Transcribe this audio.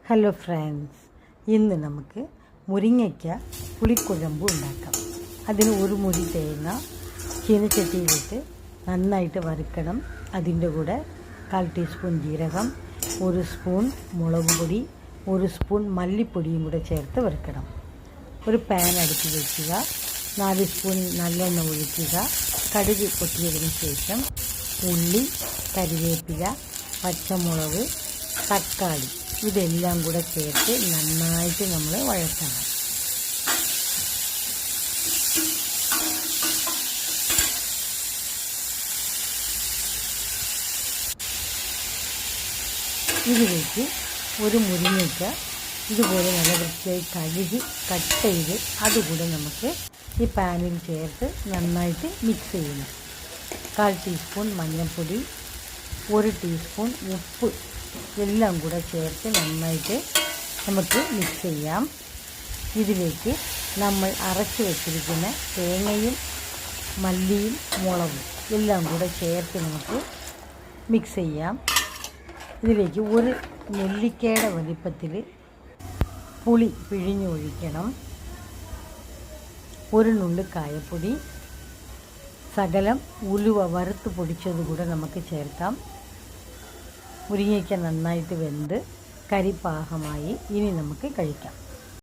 Hello friends, ഇന്ന് നമുക്ക് മുരിങ്ങയ്ക്ക പുളിക്കുഴമ്പ് ഉണ്ടാക്കാം. അതിന് ഒരു മുറി തേങ്ങ ചീനച്ചട്ടിയിലിട്ട് നന്നായിട്ട് വറുക്കണം. അതിൻ്റെ കൂടെ 1/4 ടീസ്പൂൺ ജീരകം, 1 സ്പൂൺ മുളക് പൊടി, 1 സ്പൂൺ മല്ലിപ്പൊടിയും കൂടെ ചേർത്ത് വറുക്കണം. ഒരു പാൻ അടുത്ത് വയ്ക്കുക. 4 സ്പൂൺ നല്ലെണ്ണ ഒഴിക്കുക. കടുക് പൊട്ടിയതിന് ശേഷം ഉള്ളി, കരിവേപ്പില, പച്ചമുളക്, തക്കാളി ഇതെല്ലാം കൂടെ ചേർത്ത് നന്നായിട്ട് നമ്മൾ വഴറ്റണം. ഇതിലേക്ക് ഒരു മുരിങ്ങയ്ക്ക ഇതുപോലെ നല്ല വൃത്തിയായി കഴുകി കട്ട് ചെയ്ത് അതുകൂടെ നമുക്ക് ഈ പാനിൽ ചേർത്ത് നന്നായിട്ട് മിക്സ് ചെയ്യണം. 1/4 ടീസ്പൂൺ മഞ്ഞൾപ്പൊടി, 1 ടീസ്പൂൺ ഉപ്പ് എല്ലാം കൂടെ ചേർത്ത് നന്നായിട്ട് നമുക്ക് മിക്സ് ചെയ്യാം. ഇതിലേക്ക് നമ്മൾ അരച്ച് വെച്ചിരിക്കുന്ന തേങ്ങയും മല്ലിയും മുളകും എല്ലാം കൂടെ ചേർത്ത് നമുക്ക് മിക്സ് ചെയ്യാം. ഇതിലേക്ക് ഒരു നെല്ലിക്കയുടെ വലിപ്പത്തിൽ പുളി പിഴിഞ്ഞൊഴിക്കണം. 1 നുള്ളി കായപ്പൊടി, ശകലം ഉലുവ വറുത്ത് പൊടിച്ചത് കൂടെ നമുക്ക് ചേർക്കാം. മുരിങ്ങയ്ക്ക നന്നായിട്ട് വെന്ത് കരിപ്പാകമായി. ഇനി നമുക്ക് കഴിക്കാം.